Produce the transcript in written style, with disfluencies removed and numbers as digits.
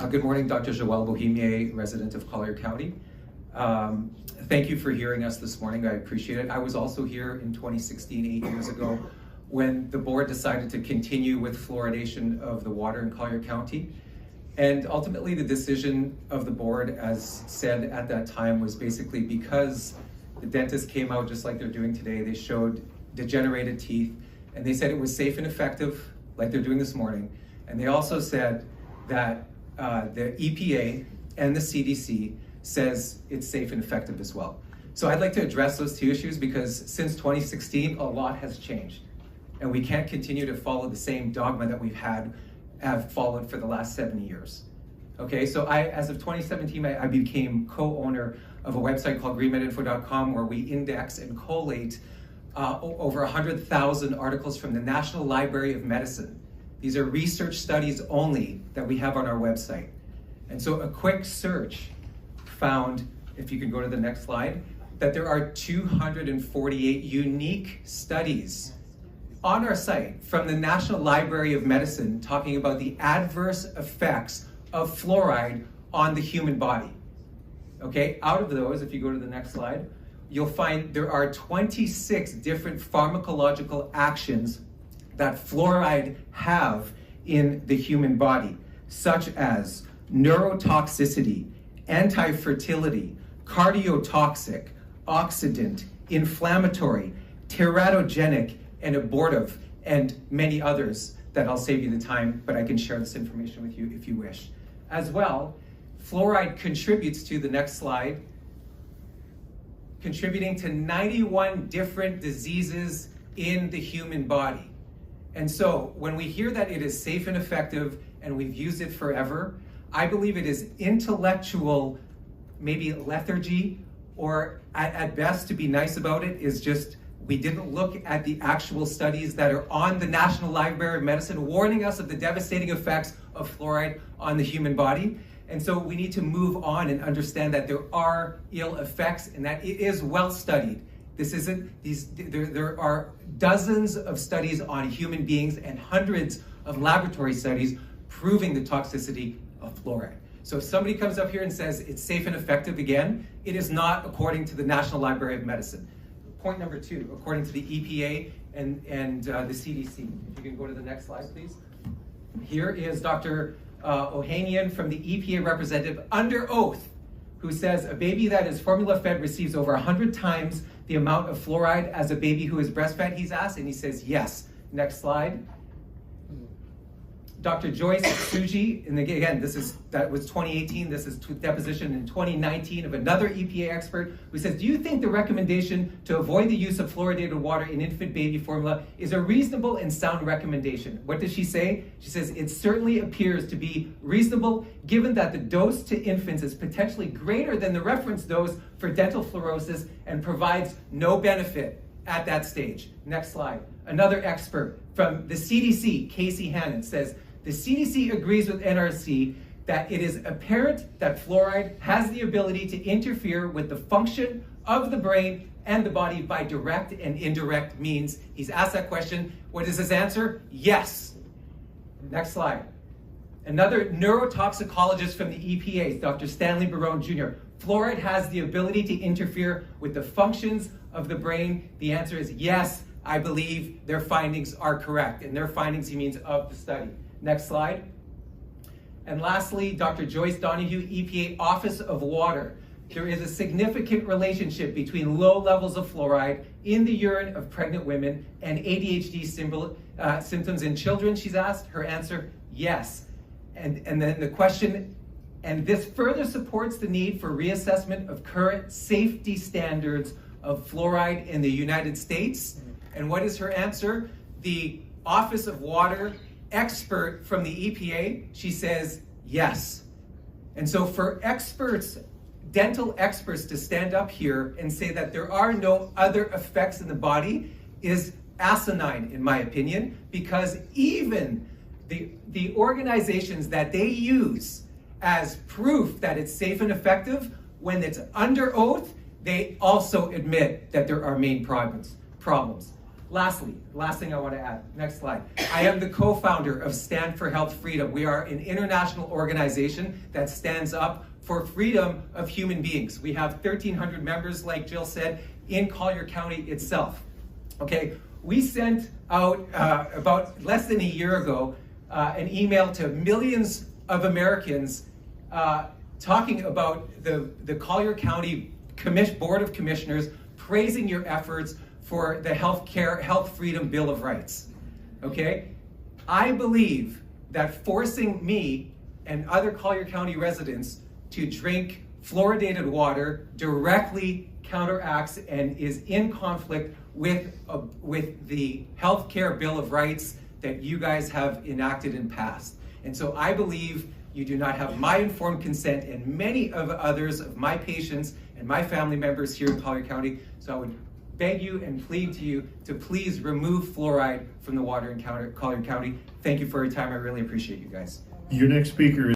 Good morning, Dr. Joël Bohemier, resident of Collier County. Thank you for hearing us this morning. I appreciate it. I was also here in 2016, 8 years ago, when the board decided to continue with fluoridation of the water in Collier County. And ultimately, the decision of the board, as said at that time, was basically because the dentists came out just like they're doing today. They showed degenerated teeth, and they said it was safe and effective, like they're doing this morning. And they also said that the EPA and the CDC says it's safe and effective as well. So I'd like to address those two issues because since 2016, a lot has changed. And we can't continue to follow the same dogma that have followed for the last 70 years. Okay, so as of 2017, I became co-owner of a website called greenmedinfo.com where we index and collate over 100,000 articles from the National Library of Medicine. These are research studies only that we have on our website. And so a quick search found, if you could go to the next slide, that there are 248 unique studies on our site from the National Library of Medicine talking about the adverse effects of fluoride on the human body. Okay, out of those, if you go to the next slide, you'll find there are 26 different pharmacological actions that fluoride have in the human body, such as neurotoxicity, anti-fertility, cardiotoxic, oxidant, inflammatory, teratogenic, and abortive, and many others that I'll save you the time, but I can share this information with you if you wish. As well, fluoride contributes to the next slide, contributing to 91 different diseases in the human body. And so when we hear that it is safe and effective and we've used it forever, I believe it is intellectual, maybe lethargy, or at best, to be nice about it, is just we didn't look at the actual studies that are on the National Library of Medicine warning us of the devastating effects of fluoride on the human body. And so we need to move on and understand that there are ill effects and that it is well studied. This isn't there are dozens of studies on human beings and hundreds of laboratory studies proving the toxicity of fluoride. So if somebody comes up here and says it's safe and effective again, it is not according to the National Library of Medicine. Point number 2, according to the EPA and the CDC. If you can go to the next slide, please. Here is Dr. Ohanian from the EPA representative under oath, who says a baby that is formula fed receives over 100 times the amount of fluoride as a baby who is breastfed, he's asked, and he says yes. Next slide. Dr. Joyce Suji, and again, that was 2018, this is deposition in 2019 of another EPA expert who says, do you think the recommendation to avoid the use of fluoridated water in infant baby formula is a reasonable and sound recommendation? What does she say? She says, it certainly appears to be reasonable given that the dose to infants is potentially greater than the reference dose for dental fluorosis and provides no benefit at that stage. Next slide. Another expert from the CDC, Casey Hannon, says, the CDC agrees with NRC that it is apparent that fluoride has the ability to interfere with the function of the brain and the body by direct and indirect means. He's asked that question. What is his answer? Yes. Next slide. Another neurotoxicologist from the EPA, Dr. Stanley Barone Jr. Fluoride has the ability to interfere with the functions of the brain. The answer is yes. I believe their findings are correct. And their findings, he means of the study. Next slide. And lastly, Dr. Joyce Donahue, EPA Office of Water. There is a significant relationship between low levels of fluoride in the urine of pregnant women and ADHD symptoms in children, she's asked. Her answer, yes. And then the question, and this further supports the need for reassessment of current safety standards of fluoride in the United States. And what is her answer? The Office of Water expert from the EPA, she says yes. And so for experts, dental experts, to stand up here and say that there are no other effects in the body is asinine, in my opinion, because even the organizations that they use as proof that it's safe and effective, when it's under oath, they also admit that there are main problems. Lastly, last thing I want to add, next slide. I am the co-founder of Stand for Health Freedom. We are an international organization that stands up for freedom of human beings. We have 1,300 members, like Jill said, in Collier County itself. Okay, we sent out about less than a year ago an email to millions of Americans talking about the Collier County Board of Commissioners praising your efforts for the Health Freedom Bill of Rights. Okay, I believe that forcing me and other Collier County residents to drink fluoridated water directly counteracts and is in conflict with the Healthcare Bill of Rights that you guys have enacted and passed. And so I believe you do not have my informed consent and many of others of my patients and my family members here in Collier County. So I would beg you and plead to you to please remove fluoride from the water in Collier County. Thank you for your time. I really appreciate you guys. Your next speaker is